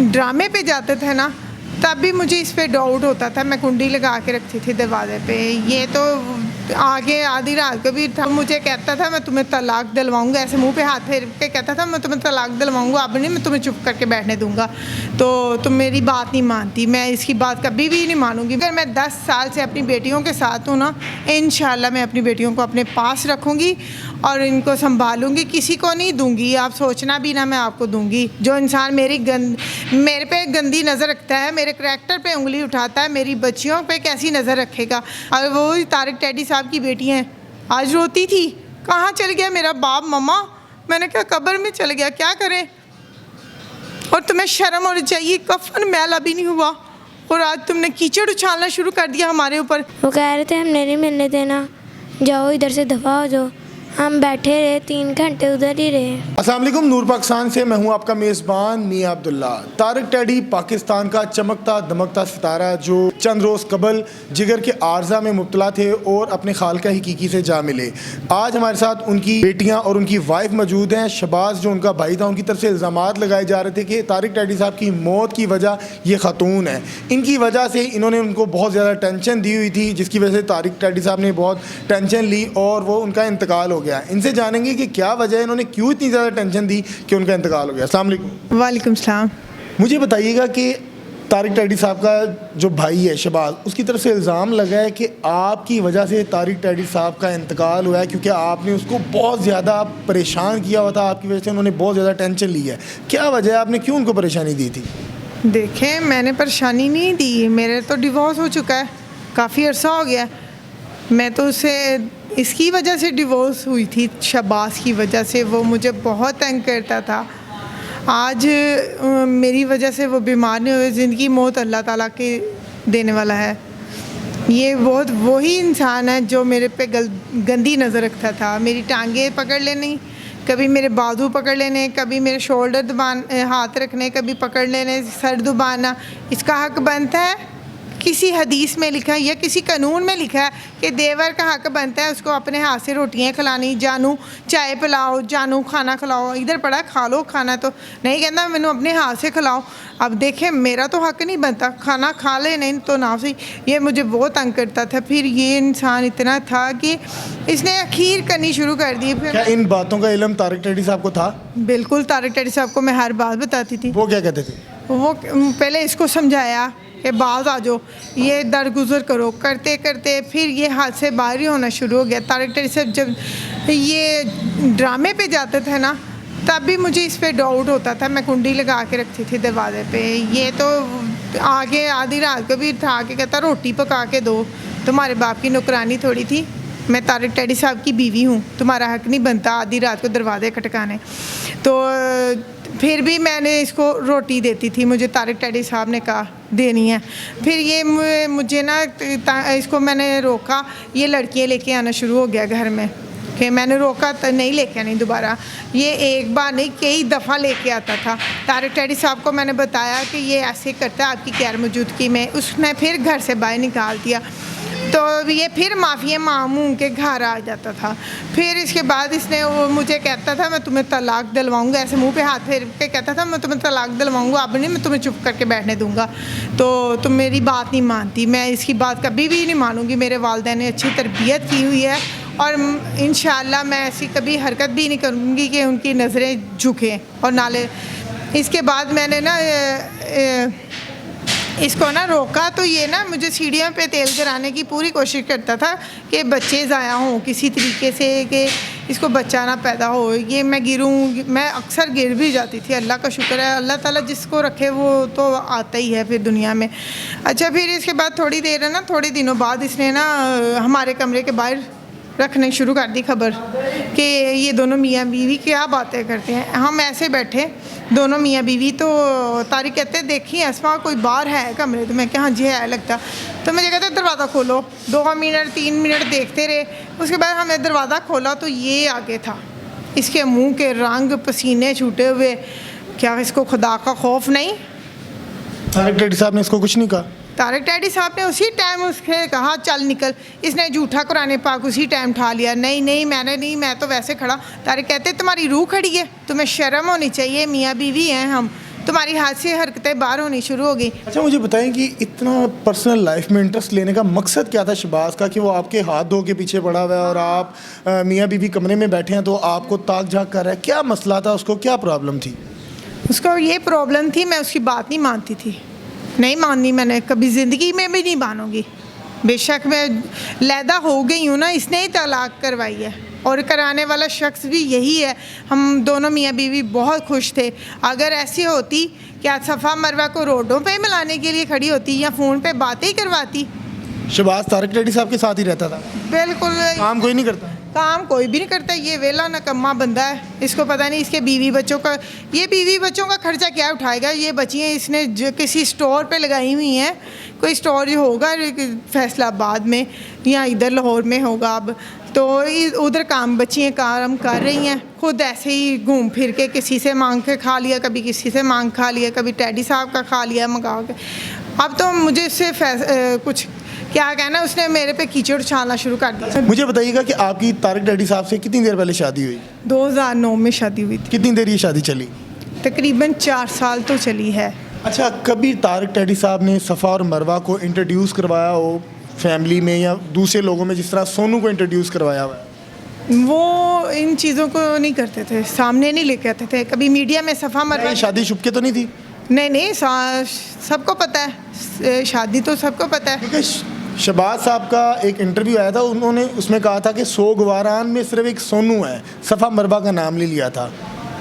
ड्रामे पे जाते थे ना, तब भी मुझे इस पे डाउट होता था। मैं कुंडी लगा के रखती थी दरवाजे पे। ये तो आगे आधी रात को भी था, मुझे कहता था मैं तुम्हें तलाक दिलवाऊंगा, ऐसे मुंह पे हाथ फेर के कहता था मैं तुम्हें तलाक दिलवाऊंगा, अब नहीं मैं तुम्हें चुप करके बैठने दूंगा। तो तुम मेरी बात नहीं मानती, मैं इसकी बात कभी भी नहीं मानूंगी। अगर मैं 10 साल से अपनी बेटियों के साथ हूँ ना, इंशाल्लाह मैं अपनी बेटियों को अपने पास रखूँगी और इनको संभालूंगी, किसी को नहीं दूंगी। आप सोचना भी ना मैं आपको दूंगी। जो इंसान मेरे पे गंदी नज़र रखता है, मेरे करैक्टर पे उंगली उठाता है, मेरी बच्चियों पे कैसी नज़र रखेगा। और वो तारिक टैडी साहब की बेटी हैं, आज रोती थी कहाँ चल गया मेरा बाप मम्मा। मैंने कहा कब्र में चल गया, क्या करें। और तुम्हें शर्म होनी चाहिए, कफन मैला भी नहीं हुआ और आज तुमने कीचड़ उछालना शुरू कर दिया हमारे ऊपर। वो कह रहे थे हम नहीं मिलने देना, जाओ इधर से दफा हो जाओ। हम बैठे रहे 3 घंटे उधर ही रहे। अस्सलाम वालेकुम, नूर पाकिस्तान से मैं हूं आपका मेज़बान मियां अब्दुल्ला। तारिक टैडी पाकिस्तान का चमकता दमकता सितारा जो चंद रोज़ कबल जिगर के आर्जा में मुब्तला थे और अपने खालिका हकीकी से जा मिले। आज हमारे साथ उनकी बेटियां और उनकी वाइफ मौजूद हैं। शबाज जो उनका भाई था, उनकी तरफ से इल्ज़ामात लगाए जा रहे थे कि तारिक टैडी साहब की मौत की वजह ये खातून है। इनकी वजह से इन्होंने उनको बहुत ज़्यादा टेंशन दी हुई थी, जिसकी वजह से तारिक टैडी साहब ने बहुत टेंशन ली और वो उनका इंतकाल हो गया। इनसे जानेंगे कि क्या वजह है, इन्होंने क्यों इतनी ज़्यादा टेंशन दी कि उनका इंतकाल हो गया। अस्सलाम वालेकुम। वालेकुम सलाम। मुझे बताइएगा कि तारिक टैडी साहब का जो भाई है शबाज, उसकी तरफ से इल्ज़ाम लगा है कि आपकी वजह से तारिक टैडी साहब का इंतकाल हुआ है, क्योंकि आपने उसको बहुत ज़्यादा परेशान किया हुआ था। आपकी वजह से उन्होंने बहुत ज़्यादा टेंशन ली है। क्या वजह है, आपने क्यों उनको परेशानी दी थी? देखें, मैंने परेशानी नहीं दी, मेरे तो डिवोर्स हो चुका है, काफ़ी अरसा हो गया। मैं तो उससे इसकी वजह से डिवोर्स हुई थी, शबाज की वजह से। वो मुझे बहुत तंग करता था। आज मेरी वजह से वो बीमार नहीं हुए। ज़िंदगी मौत अल्लाह ताला के देने वाला है। ये बहुत वही इंसान है जो मेरे पे गंदी नज़र रखता था। मेरी टांगे पकड़ लेनी, कभी मेरे बाजू पकड़ लेने, कभी मेरे शोल्डर हाथ रखने, कभी पकड़ लेने, सर दबाना। इसका हक बनता है, किसी हदीस में लिखा है या किसी कानून में लिखा है कि देवर का हक बनता है उसको अपने हाथ से रोटियां खिलानी। जानू चाय पिलाओ, जानू खाना खिलाओ, इधर पड़ा खा लो खाना, तो नहीं कहता मैंने अपने हाथ से खिलाओ। अब देखें, मेरा तो हक नहीं बनता, खाना खा ले नहीं तो ना सही। ये मुझे बहुत तंग करता था। फिर ये इंसान इतना था कि इसने अखीर करनी शुरू कर दी। फिर क्या इन बातों का इल्म तारिक टैडी साहब को था? बिल्कुल, तारिक टैडी साहब को मैं हर बात बताती थी। वो क्या कहते थे? वो पहले इसको समझाया कि बाज आ जाओ, ये दरगुजर करो, करते करते फिर ये हाथ से बाहर ही होना शुरू हो गया। तारिक टैडी साहब जब ये ड्रामे पे जाते थे ना, तब भी मुझे इस पे डाउट होता था। मैं कुंडी लगा के रखती थी दरवाजे पे। ये तो आगे आधी रात को भी था कि कहता रोटी पका के दो, तुम्हारे बाप की नौकरानी थोड़ी थी, मैं तारिक टैडी साहब की बीवी हूँ, तुम्हारा हक नहीं बनता आधी रात को दरवाजे खटकाने। तो फिर भी मैंने इसको रोटी देती थी, मुझे तारिक टैडी साहब ने कहा देनी है। फिर ये मुझे ना इसको मैंने रोका, ये लड़कियाँ लेके आना शुरू हो गया घर में। कि मैंने रोका तो नहीं लेके आनी दोबारा। ये एक बार नहीं कई दफ़ा लेके आता था। तारिक टैडी साहब को मैंने बताया कि ये ऐसे करता है आपकी गैर मौजूदगी में, उसने फिर घर से बाहर निकाल दिया। तो ये फिर माफिया मामू के घर आ जाता था। फिर इसके बाद इसने वो मुझे कहता था मैं तुम्हें तलाक दिलवाऊंगा, ऐसे मुंह पे हाथ फेर के कहता था मैं तुम्हें तलाक दिलवाऊंगा, अब नहीं मैं तुम्हें चुप करके बैठने दूंगा। तो तुम मेरी बात नहीं मानती, मैं इसकी बात कभी भी नहीं मानूंगी। मेरे वालिदैन ने अच्छी तरबियत की हुई है और इंशाअल्लाह मैं ऐसी कभी हरकत भी नहीं करूँगी कि उनकी नज़रें झुकें और नाले। इसके बाद मैंने ना इसको ना रोका, तो ये ना मुझे सीढ़ियों पे तेल गिराने की पूरी कोशिश करता था कि बच्चे ज़ाया हों किसी तरीके से, कि इसको बच्चा ना पैदा हो। ये मैं गिरूँ, मैं अक्सर गिर भी जाती थी। अल्लाह का शुक्र है, अल्लाह ताला जिसको रखे वो तो आता ही है फिर दुनिया में। अच्छा, फिर इसके बाद थोड़ी देर है ना, थोड़े दिनों बाद इसने ना हमारे कमरे के बाहर रखने शुरू कर दी खबर कि ये दोनों मियाँ बीवी क्या बातें करते हैं। हम ऐसे बैठे दोनों मियाँ बीवी, तो तारिक कहते देखिए अस्मा कोई बाहर है कमरे। तो मैं क्या हाँ जी है लगता। तो मुझे कहते दरवाज़ा खोलो। 2 मिनट 3 मिनट देखते रहे। उसके बाद हमने दरवाज़ा खोला तो ये आगे था। इसके मुँह के रंग, पसीने छूटे हुए। क्या इसको खुदा का खौफ नहीं? तारिक टैडी साहब ने इसको कुछ नहीं कहा? तारिक टैडी साहब ने उसी टाइम उसके कहा चल निकल। इसने झूठा कुरान पाक उसी टाइम उठा लिया। नहीं नहीं मैंने नहीं, मैं तो वैसे खड़ा। तारिक कहते तुम्हारी रूह खड़ी है, तुम्हें शर्म होनी चाहिए, मियाँ बीवी हैं हम, तुम्हारी हाथ से हरकतें बाहर होनी शुरू हो गई। अच्छा मुझे बताएं कि इतना पर्सनल लाइफ में इंटरेस्ट लेने का मकसद क्या था शहबाज का, कि वो आपके हाथ धो के पीछे पड़ा हुआ है और आप मियाँ बीवी कमरे में बैठे हैं तो आपको ताक झाक कर रहा है? क्या मसला था, उसको क्या प्रॉब्लम थी? उसको ये प्रॉब्लम थी, मैं उसकी बात नहीं मानती थी, नहीं माननी मैंने, कभी ज़िंदगी में भी नहीं मानूंगी। बेशक मैं लैदा हो गई हूँ ना, इसने ही तलाक करवाई है और कराने वाला शख्स भी यही है। हम दोनों मियाँ बीवी बहुत खुश थे। अगर ऐसी होती कि आज सफ़ा मरवा को रोडों पे मिलाने के लिए खड़ी होती या फ़ोन पे बातें ही करवाती। शहबाज तारिक टैडी साहब के साथ ही रहता था, बिल्कुल काम कोई नहीं करता? काम कोई भी नहीं करता, ये वेला नकम्मा बंदा है। इसको पता नहीं इसके बीवी बच्चों का, ये बीवी बच्चों का खर्चा क्या उठाएगा। ये बच्चियाँ इसने जो किसी स्टोर पे लगाई हुई हैं, कोई स्टोर जो होगा फैसलाबाद में या इधर लाहौर में होगा अब, तो उधर काम बच्चियाँ काम कर रही हैं। खुद ऐसे ही घूम फिर के किसी से मांग के खा लिया, कभी किसी से मांग खा लिया, कभी टैडी साहब का खा लिया मंगा के। अब तो मुझे इससे कुछ क्या कहना, उसने मेरे पे कीचड़ उछालना शुरू कर दिया। मुझे बताइएगा कि आपकी तारिक टैडी साहब से कितनी देर पहले शादी हुई? 2009 में शादी हुई थी। कितनी देर ये शादी चली? तकरीबन 4 साल तो चली है। अच्छा, कभी तारिक टैडी साहब ने सफ़ा और मरवा को इंट्रोड्यूस करवाया हो फैमिली में या दूसरे लोगों में, जिस तरह सोनू को इंट्रोड्यूस करवाया हुआ है? वो इन चीज़ों को नहीं करते थे, सामने नहीं लेके आते थे। कभी मीडिया में सफ़ा मरवा, ये शादी छुपके तो नहीं थी? नहीं, सबको पता है, शादी तो सबको पता है। क्योंकि शहबाज साहब का एक इंटरव्यू आया था, उन्होंने उसमें कहा था कि 100 गवारान में सिर्फ एक सोनू है, सफ़ा मरवा का नाम ले लिया था।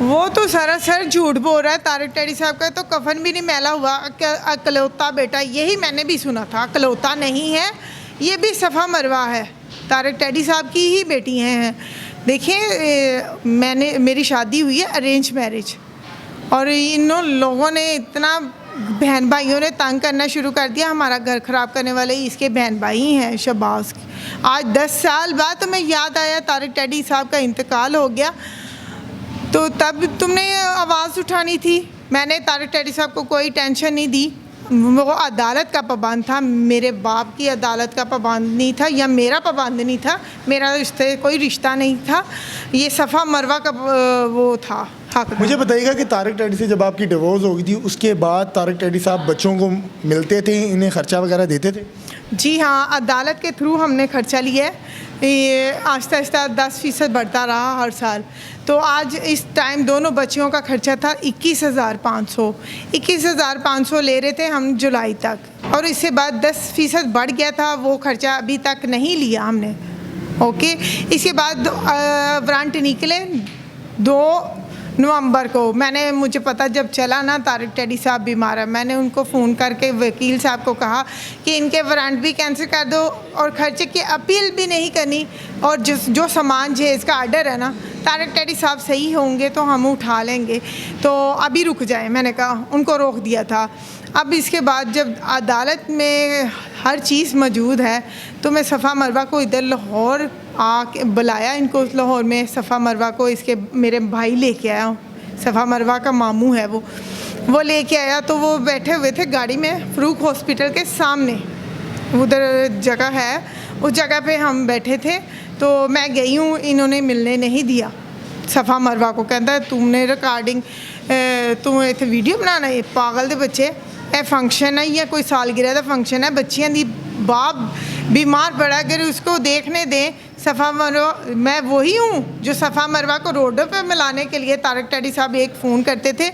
वो तो सरासर झूठ बोल रहा है। तारिक टैडी साहब का तो कफन भी नहीं मैला हुआ। अकलौता बेटा, यही मैंने भी सुना था, अकलौता नहीं है, ये भी सफ़ा मरवा है, तारिक टैडी साहब की ही बेटी हैं। देखिए, मेरी शादी हुई है अरेंज मैरिज, और इन लोगों ने इतना, बहन भाइयों ने तंग करना शुरू कर दिया। हमारा घर ख़राब करने वाले इसके बहन भाई हैं शहबाज। आज 10 साल बाद तुम्हें याद आया तारिक टैडी साहब का इंतकाल हो गया, तो तब तुमने आवाज़ उठानी थी। मैंने तारिक टैडी साहब को कोई टेंशन नहीं दी। वो अदालत का पाबंद था, मेरे बाप की अदालत का पाबंद नहीं था, या मेरा पाबंद नहीं था, मेरा इससे कोई रिश्ता नहीं था। ये सफ़ा मरवा का वो था हक। मुझे बताइएगा कि तारिक टैडी से जब आपकी डिवोर्स हो गई थी, उसके बाद तारिक टैडी साहब बच्चों को मिलते थे, इन्हें खर्चा वगैरह देते थे? जी हाँ, अदालत के थ्रू हमने खर्चा लिया है। ये आहिस्ता आहिस्ता 10% बढ़ता रहा हर साल। तो आज इस टाइम दोनों बच्चियों का खर्चा था 21,500। 21,500 ले रहे थे हम जुलाई तक, और इससे बाद 10% बढ़ गया था। वो खर्चा अभी तक नहीं लिया हमने। ओके, इसके बाद वारंट निकले 2 नवंबर को। मुझे पता जब चला ना तारिक टैडी साहब बीमार है, मैंने उनको फ़ोन करके वकील साहब को कहा कि इनके वारंट भी कैंसिल कर दो और खर्चे की अपील भी नहीं करनी, और जो सामान जहेज़ का आर्डर है ना, तारिक टैडी साहब सही होंगे तो हम उठा लेंगे, तो अभी रुक जाए। मैंने कहा, उनको रोक दिया था। अब इसके बाद जब अदालत में हर चीज़ मौजूद है, तो मैं सफ़ा मरवा को इधर लाहौर आके बुलाया, इनको लाहौर में सफ़ा मरवा को इसके मेरे भाई लेके आया। सफ़ा मरवा का मामू है वो लेके आया। तो वो बैठे हुए थे गाड़ी में फ़रूक हॉस्पिटल के सामने, उधर जगह है, उस जगह पे हम बैठे थे। तो मैं गई हूँ, इन्होंने मिलने नहीं दिया सफ़ा मरवा को। कहता है तुमने रिकॉर्डिंग, तू इतने वीडियो बनाना, ये पागल दे बच्चे, ए फंक्शन है या कोई सालगिरह का फंक्शन है, बच्चियां दी बाप बीमार पड़ा, अगर उसको देखने दें। सफ़ा मरवा, मैं वही हूँ जो सफ़ा मरवा को रोडों पे मिलाने के लिए तारिक टैडी साहब एक फ़ोन करते थे,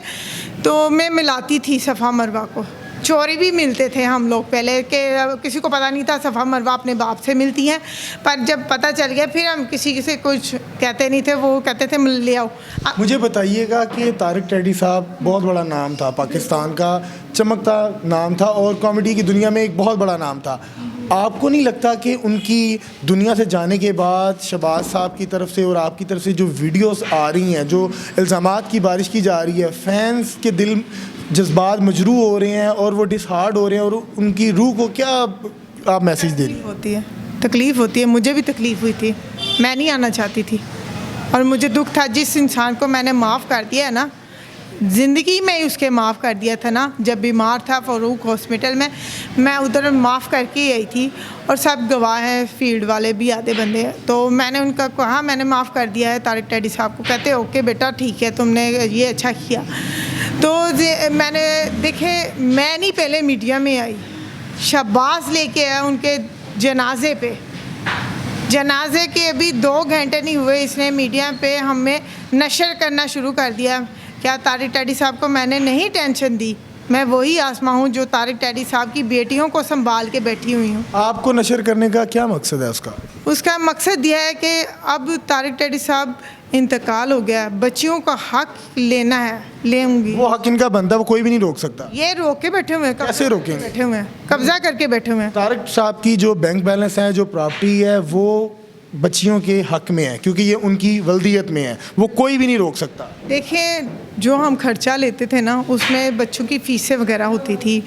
तो मैं मिलाती थी सफ़ा मरवा को। चोरी भी मिलते थे हम लोग पहले, के किसी को पता नहीं था सफ़ा मरवा अपने बाप से मिलती हैं, पर जब पता चल गया फिर हम किसी से कुछ कहते नहीं थे, वो कहते थे मिल ले आओ। मुझे बताइएगा कि तारिक टैडी साहब बहुत बड़ा नाम था, पाकिस्तान का चमकता नाम था, और कॉमेडी की दुनिया में एक बहुत बड़ा नाम था। आपको नहीं लगता कि उनकी दुनिया से जाने के बाद शहबाज साहब की तरफ से और आपकी तरफ से जो वीडियोस आ रही हैं, जो इल्ज़ामात की बारिश की जा रही है, फैंस के दिल जज्बात मजरू हो रहे हैं और वो डिसहार्ड हो रहे हैं, और उनकी रूह को क्या आप मैसेज दे रही हैं? तकलीफ़ होती है, मुझे भी तकलीफ़ हुई थी, मैं नहीं आना चाहती थी, और मुझे दुख था जिस इंसान को मैंने माफ़ कर दिया है ना, ज़िंदगी में ही उसके माफ़ कर दिया था ना। जब बीमार था फ़रूक हॉस्पिटल में, मैं उधर माफ़ करके ही आई थी, और सब गवाह हैं, फील्ड वाले भी आधे बंदे हैं। तो मैंने उनका कहा मैंने माफ़ कर दिया है तारिक टैडी साहब को। कहते ओके बेटा ठीक है, तुमने ये अच्छा किया। तो मैंने देखे, मैं नहीं पहले मीडिया में आई, शहबाज लेके आया उनके जनाजे पे। जनाजे के अभी 2 घंटे नहीं हुए, इसने मीडिया पे हमें नशर करना शुरू कर दिया। क्या तारिक टैडी साहब को मैंने नहीं टेंशन दी? मैं वही आसमा हूँ जो तारिक टैडी साहब की बेटियों को संभाल के बैठी हुई हूँ। आपको नशर करने का क्या मकसद है उसका? उसका मकसद यह है कि अब तारिक टैडी साहब इंतकाल हो गया, बच्चियों का हक लेना है, लेंगी। वो हक इनका बनता है, वो कोई भी नहीं रोक सकता। ये रोके बैठे हुए हैं। कैसे रोकेंगे? बैठे हुए हैं, कब्जा करके बैठे हुए हैं। तारिक साहब की जो बैंक बैलेंस है, जो प्रॉपर्टी है, वो बच्चियों के हक में है, क्योंकि ये उनकी वल्दियत में है, वो कोई भी नहीं रोक सकता। देखिए, जो हम खर्चा लेते थे ना, उसमें बच्चों की फ़ीसें वगैरह होती थी।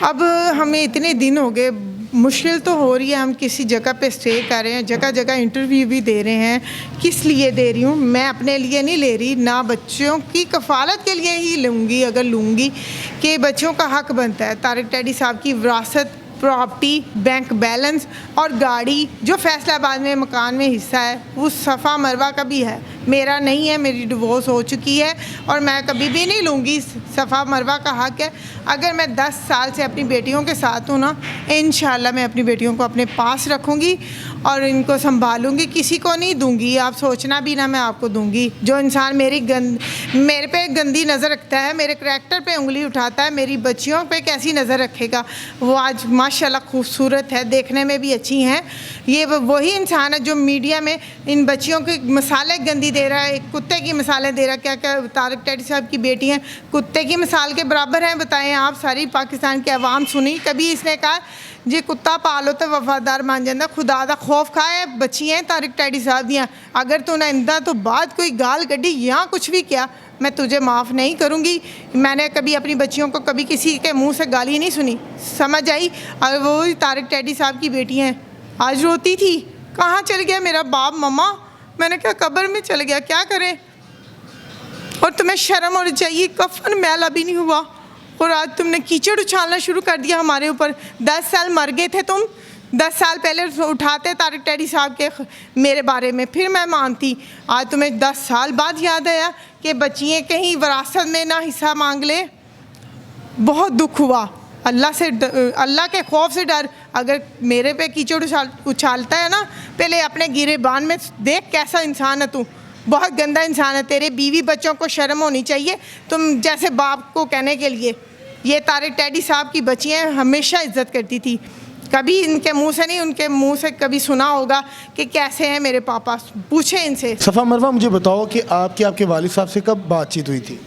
अब हमें इतने दिन हो गए, मुश्किल तो हो रही है, हम किसी जगह पे स्टे कर रहे हैं, जगह जगह इंटरव्यू भी दे रहे हैं। किस लिए दे रही हूँ? मैं अपने लिए नहीं ले रही, ना बच्चों की कफ़ालत के लिए ही लूँगी, अगर लूँगी कि बच्चों का हक बनता है। तारिक टैडी साहब की विरासत, प्रॉपर्टी, बैंक बैलेंस और गाड़ी जो फैसलाबाद में मकान में हिस्सा है, वो सफ़ा मरवा का भी है, मेरा नहीं है। मेरी डिवोर्स हो चुकी है और मैं कभी भी नहीं लूँगी। सफ़ा मरवा का हक है। अगर मैं 10 साल से अपनी बेटियों के साथ हूँ ना, इंशाल्लाह मैं अपनी बेटियों को अपने पास रखूँगी और इनको संभालूँगी, किसी को नहीं दूँगी। आप सोचना भी ना मैं आपको दूँगी। जो इंसान मेरे पे गंदी नज़र रखता है, मेरे करैक्टर पे उंगली उठाता है, मेरी बच्चियों पे कैसी नज़र रखेगा? वो आज माशाल्लाह खूबसूरत है, देखने में भी अच्छी हैं। ये वही इंसान है जो मीडिया में इन बच्चियों की मिसालें गंदी दे रहा है, एक कुत्ते की मिसालें दे रहा है। क्या क्या तारिक टैडी साहब की बेटी हैं कुत्ते की मिसाल के बराबर हैं? बताएं आप। सारी पाकिस्तान की आवाम सुनी कभी इसने कहा जे कुत्ता पालो तो वफादार मान जाता, खुदा दा खौफ खाए बच्चियां तारिक टैडी साहब दियाँ। अगर तूने इंदा तो बाद कोई गाल कढ़ी या कुछ भी किया, मैं तुझे माफ़ नहीं करूँगी। मैंने कभी अपनी बच्चियों को कभी किसी के मुंह से गाली नहीं सुनी, समझ आई? और वो तारिक टैडी साहब की बेटी हैं, आज रोती थी, कहाँ चल गया मेरा बाप मम्मा? मैंने कहा कब्र में चल गया, क्या करें? और तुम्हें शर्म होनी चाहिए, कफन मैला भी नहीं हुआ और आज तुमने कीचड़ उछालना शुरू कर दिया हमारे ऊपर। 10 साल मर गए थे तुम, 10 साल पहले उठाते तारिक टैडी साहब के मेरे बारे में, फिर मैं मानती। आज तुम्हें 10 साल बाद याद आया कि बच्चियाँ कहीं विरासत में ना हिस्सा मांग ले। बहुत दुख हुआ। अल्लाह के खौफ से डर। अगर मेरे पे कीचड़ उछालता है ना, पहले अपने गिरेबान में देख कैसा इंसान है तू। बहुत गंदा इंसान है। तेरे बीवी बच्चों को शर्म होनी चाहिए तुम जैसे बाप को कहने के लिए। ये तारिक टैडी साहब की बच्चियाँ हमेशा इज्जत करती थी, कभी इनके मुंह से नहीं, उनके मुंह से कभी सुना होगा कि कैसे हैं मेरे पापा, पूछे इनसे। सफ़ा मरवा, मुझे बताओ कि आपके वालिद साहब से कब बातचीत हुई थी?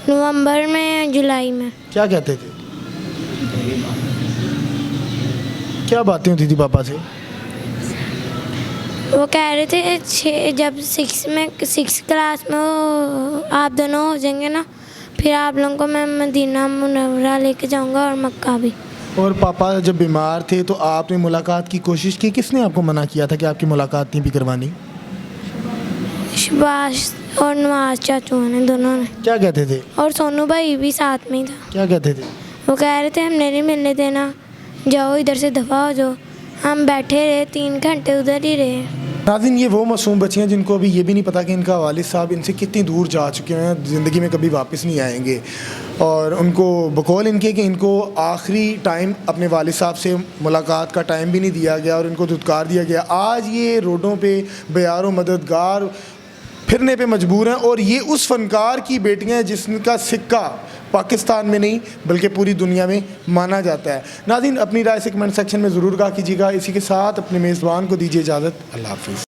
नवंबर में, जुलाई में। क्या कहते थे? क्या बातें होती थी पापा से? वो कह रहे थे जब 6 क्लास में वो आप दोनों हो जाएंगे ना, फिर आप लोगों को मैं मदीना मुनव्वरा लेके जाऊंगा और मक्का भी। और पापा जब बीमार थे तो आपने मुलाकात की कोशिश की, किसने आपको मना किया था कि आपकी मुलाकात नहीं भी करवानी? शहबाज और नवाज चाचू ने, दोनों ने। क्या कहते थे? और सोनू भाई भी साथ में ही था। क्या कहते थे? वो कह रहे थे हमने नहीं मिलने देना, जाओ इधर से दफ़ा हो जाओ। हम बैठे रहे 3 घंटे उधर ही रहे। नाज़रीन, ये वो मासूम बच्चियाँ जिनको अभी ये भी नहीं पता कि इनका वालिद साहब इनसे कितनी दूर जा चुके हैं, ज़िंदगी में कभी वापस नहीं आएंगे। और उनको बकौल इनके कि इनको आखिरी टाइम अपने वालिद साहब से मुलाकात का टाइम भी नहीं दिया गया और इनको धुतकार दिया गया। आज ये रोडों पे बेयारो मददगार फिरने पे मजबूर हैं और ये उस फ़नकार की बेटियाँ हैं जिसका सिक्का पाकिस्तान में नहीं बल्कि पूरी दुनिया में माना जाता है। नाज़रीन, अपनी राय से कमेंट सेक्शन में ज़रूर कहा कीजिएगा। इसी के साथ अपने मेज़बान को दीजिए इजाज़त। अल्लाह हाफ़िज़।